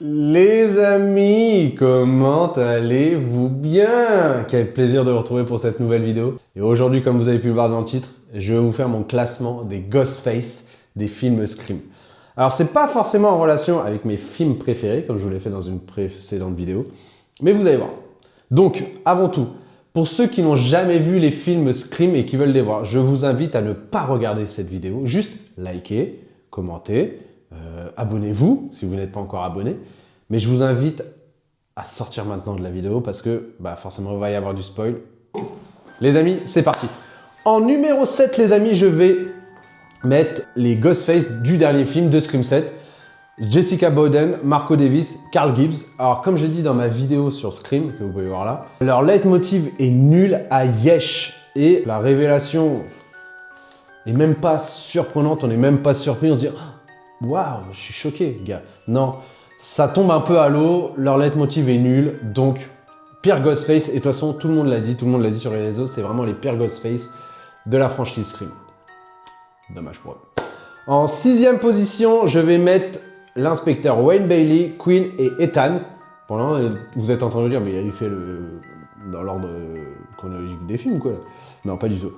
Les amis, comment allez-vous bien? Quel plaisir de vous retrouver pour cette nouvelle vidéo. Et aujourd'hui, comme vous avez pu le voir dans le titre, je vais vous faire mon classement des Ghostface des films Scream. Alors, c'est pas forcément en relation avec mes films préférés, comme je vous l'ai fait dans une précédente vidéo, mais vous allez voir. Donc, avant tout, pour ceux qui n'ont jamais vu les films Scream et qui veulent les voir, je vous invite à ne pas regarder cette vidéo, juste liker, commenter, abonnez-vous si vous n'êtes pas encore abonné. Mais je vous invite à sortir maintenant de la vidéo parce que forcément il va y avoir du spoil. Les amis, c'est parti. En numéro 7, les amis, je vais mettre les Ghostface du dernier film de Scream 7. Jessica Bowden, Marco Davis, Carl Gibbs. Alors comme je l'ai dit dans ma vidéo sur Scream, que vous pouvez voir là, leur leitmotiv est nul à yesh. Et la révélation n'est même pas surprenante, on n'est même pas surpris, on se dit « Waouh, je suis choqué, gars ». Non, ça tombe un peu à l'eau, leur leitmotiv est nul, donc pire Ghostface. Et de toute façon, tout le monde l'a dit sur les réseaux, c'est vraiment les pires Ghostface de la franchise Scream. Dommage pour eux. En 6e position, je vais mettre l'inspecteur Wayne Bailey, Quinn et Ethan. Pendant, vous êtes en train de me dire, mais il fait dans l'ordre chronologique des films, quoi. Non, pas du tout.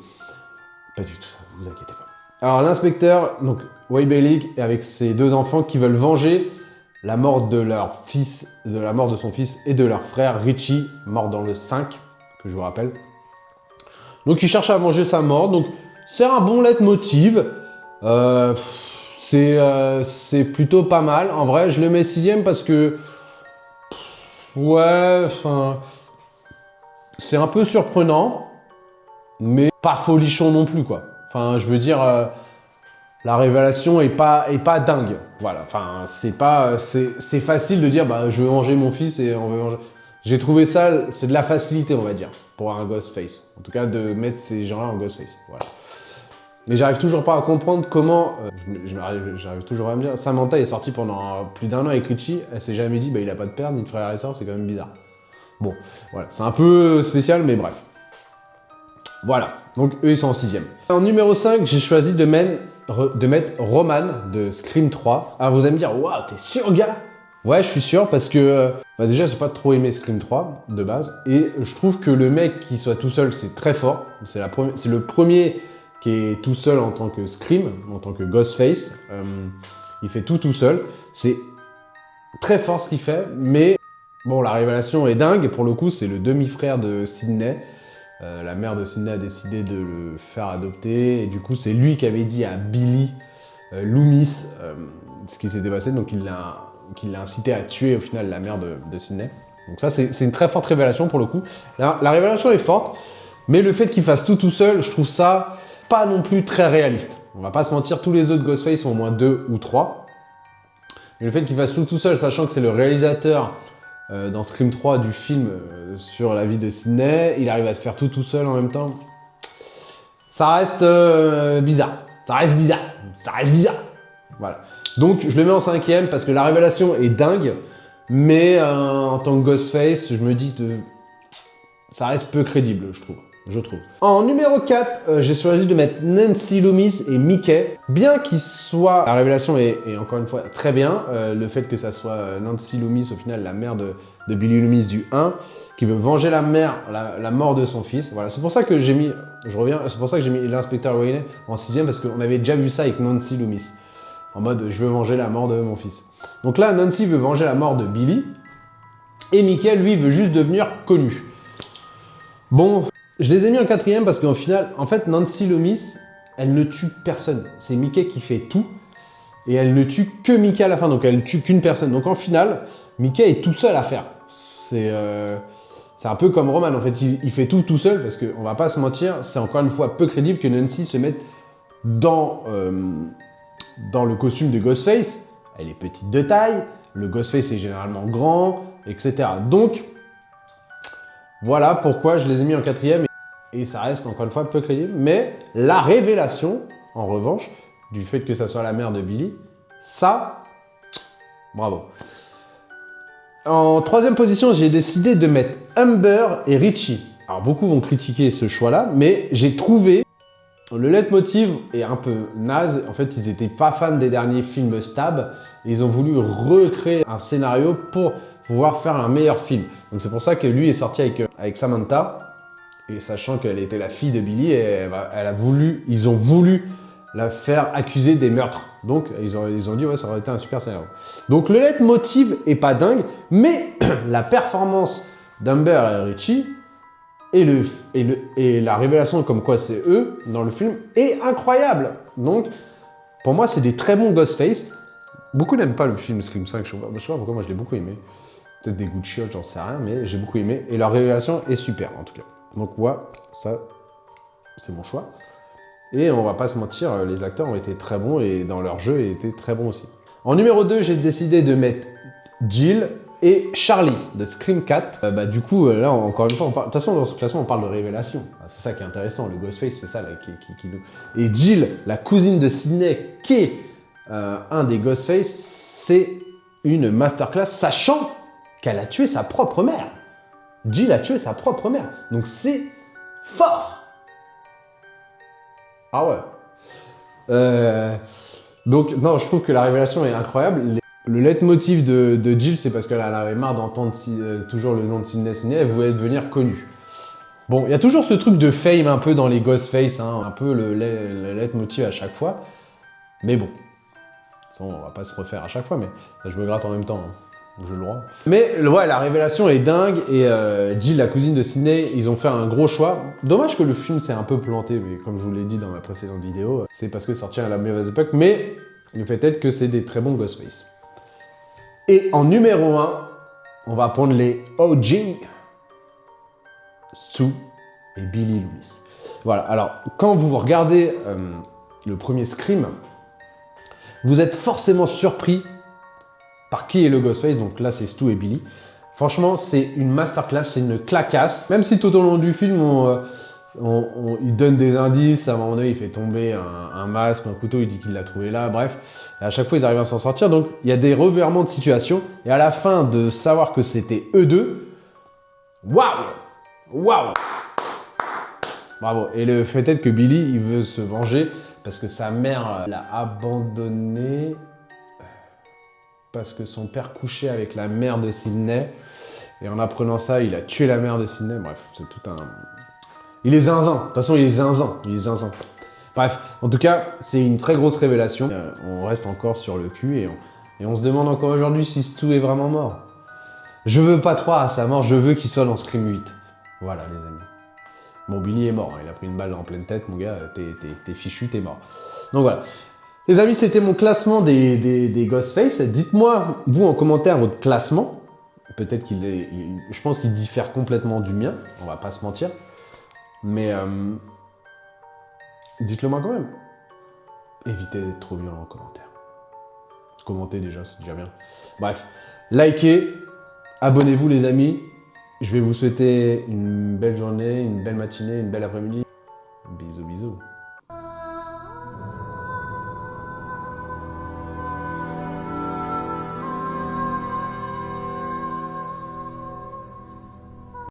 Pas du tout ça, vous inquiétez pas. Alors l'inspecteur, donc Wayne Bailey, avec ses deux enfants qui veulent venger la mort de leur fils, de la mort de son fils et de leur frère Richie, mort dans le 5, que je vous rappelle. Donc il cherche à venger sa mort, donc c'est un bon leitmotiv. C'est plutôt pas mal. En vrai, je le mets 6e parce que... Ouais, enfin... C'est un peu surprenant, mais pas folichon non plus, quoi. Enfin, je veux dire... La révélation est pas dingue. Voilà, enfin, c'est facile de dire, je veux venger mon fils et on veut venger. J'ai trouvé ça, c'est de la facilité, on va dire, pour un Ghostface. En tout cas, de mettre ces gens-là en Ghostface. Voilà. Mais j'arrive toujours pas à comprendre comment, j'arrive toujours à me dire, Samantha est sortie pendant plus d'1 an avec Richie, elle s'est jamais dit, il a pas de père, ni de frère et sœur, c'est quand même bizarre. Bon, voilà, c'est un peu spécial, mais bref. Voilà, donc eux ils sont en 6e. En numéro 5, j'ai choisi de mettre Roman de Scream 3. Alors vous allez me dire, waouh, t'es sûr, gars? Ouais, je suis sûr parce que déjà j'ai pas trop aimé Scream 3 de base et je trouve que le mec qui soit tout seul c'est très fort. C'est le premier qui est tout seul en tant que Scream, en tant que Ghostface. Il fait tout seul. C'est très fort ce qu'il fait, mais bon, la révélation est dingue. Pour le coup, c'est le demi-frère de Sidney. La mère de Sidney a décidé de le faire adopter et du coup c'est lui qui avait dit à Billy Loomis ce qui s'était passé, donc il l'a incité à tuer au final la mère de Sidney. Donc ça c'est une très forte révélation pour le coup. La révélation est forte, mais le fait qu'il fasse tout seul, je trouve ça pas non plus très réaliste. On va pas se mentir, tous les autres Ghostface sont au moins 2 ou 3. Et le fait qu'il fasse tout seul, sachant que c'est le réalisateur dans Scream 3 du film sur la vie de Sidney, il arrive à se faire tout seul en même temps. Ça reste bizarre. Ça reste bizarre. Voilà. Donc je le mets en 5e parce que la révélation est dingue, mais en tant que Ghostface, je me dis que ça reste peu crédible, je trouve. En numéro 4, j'ai choisi de mettre Nancy Loomis et Mickey. Bien qu'il soit... La révélation est encore une fois très bien. Le fait que ça soit Nancy Loomis, au final, la mère de Billy Loomis du 1, qui veut venger la mort de son fils. Voilà, c'est pour ça que j'ai mis... c'est pour ça que j'ai mis l'inspecteur Wayne en 6e, parce qu'on avait déjà vu ça avec Nancy Loomis. En mode, je veux venger la mort de mon fils. Donc là, Nancy veut venger la mort de Billy. Et Mickey, lui, veut juste devenir connu. Bon... Je les ai mis en 4e parce qu'en final, en fait, Nancy Loomis, elle ne tue personne. C'est Mickey qui fait tout et elle ne tue que Mickey à la fin, donc elle ne tue qu'une personne. Donc en final, Mickey est tout seul à faire. C'est un peu comme Roman, en fait, il fait tout seul parce qu'on va pas se mentir, c'est encore une fois peu crédible que Nancy se mette dans le costume de Ghostface. Elle est petite de taille, le Ghostface est généralement grand, etc. Donc, voilà pourquoi je les ai mis en 4e et ça reste encore une fois peu crédible. Mais la révélation, en revanche, du fait que ça soit la mère de Billy, ça, bravo. En 3e position, j'ai décidé de mettre Amber et Richie. Alors beaucoup vont critiquer ce choix-là, mais j'ai trouvé Le leitmotiv est un peu naze. En fait, ils n'étaient pas fans des derniers films Stab. Et ils ont voulu recréer un scénario pour pouvoir faire un meilleur film. Donc c'est pour ça que lui est sorti avec Samantha. Et sachant qu'elle était la fille de Billy, et ils ont voulu la faire accuser des meurtres. Donc ils ont dit ouais, ça aurait été un super scénario. Donc le leitmotiv est pas dingue, mais la performance d'Amber et Richie et la révélation comme quoi c'est eux dans le film est incroyable. Donc pour moi c'est des très bons Ghostface. Beaucoup n'aiment pas le film Scream 5, je sais pas pourquoi, moi je l'ai beaucoup aimé. Peut-être des goûts de chiottes, j'en sais rien, mais j'ai beaucoup aimé. Et leur révélation est super en tout cas. Donc voilà, ça c'est mon choix. Et on va pas se mentir, les acteurs ont été très bons et dans leur jeu, ils étaient très bons aussi. En numéro 2, j'ai décidé de mettre Jill et Charlie de Scream 4. Du coup, là, encore une fois, de toute façon, dans ce classement, on parle de révélation. C'est ça qui est intéressant, le Ghostface, c'est ça là, qui nous... Et Jill, la cousine de Sidney, qui est un des Ghostface, c'est une masterclass, sachant qu'elle a tué sa propre mère. Jill a tué sa propre mère. Donc c'est fort. Ah ouais. Donc, non, je trouve que la révélation est incroyable. Le leitmotiv de Jill, c'est parce qu'elle en avait marre d'entendre toujours le nom de Sidney. Elle voulait devenir connue. Bon, il y a toujours ce truc de fame un peu dans les Ghostface, hein, un peu le leitmotiv à chaque fois. Mais bon, ça, on va pas se refaire à chaque fois, mais je me gratte en même temps. Hein. J'ai le droit. Mais ouais, la révélation est dingue et Jill, la cousine de Sidney, ils ont fait un gros choix. Dommage que le film s'est un peu planté, mais comme je vous l'ai dit dans ma précédente vidéo, c'est parce que c'est sorti à la mauvaise époque, mais le fait est que c'est des très bons Ghostface. Et en numéro 1, on va prendre les OG, Stu et Billy Loomis. Voilà, alors quand vous regardez le premier Scream, vous êtes forcément surpris par qui est le Ghostface, donc là c'est Stu et Billy. Franchement, c'est une masterclass, c'est une clacasse. Même si tout au long du film, il donne des indices, à un moment donné, il fait tomber un masque, un couteau, il dit qu'il l'a trouvé là, bref. Et à chaque fois, ils arrivent à s'en sortir. Donc, il y a des revirements de situation. Et à la fin, de savoir que c'était eux deux, waouh! Waouh! Bravo. Et le fait est que Billy, il veut se venger parce que sa mère l'a abandonné parce que son père couchait avec la mère de Sidney. Et en apprenant ça, il a tué la mère de Sidney. Bref, c'est tout un... Il est zinzin. De toute façon, il est zinzin. Il est zinzin. Bref, en tout cas, c'est une très grosse révélation. On reste encore sur le cul et on se demande encore aujourd'hui si Stu est vraiment mort. Je veux pas croire à sa mort, je veux qu'il soit dans Scream 8. Voilà, les amis. Bon, Billy est mort. Hein. Il a pris une balle en pleine tête, mon gars. T'es fichu, t'es mort. Donc voilà. Les amis, c'était mon classement des Ghostface. Dites-moi, vous, en commentaire, votre classement. Peut-être qu'il est... Je pense qu'il diffère complètement du mien. On va pas se mentir. Mais... dites-le moi quand même. Évitez d'être trop violent en commentaire. Commentez déjà, c'est déjà bien. Bref. Likez. Abonnez-vous, les amis. Je vais vous souhaiter une belle journée, une belle matinée, une belle après-midi. Bisous, bisous.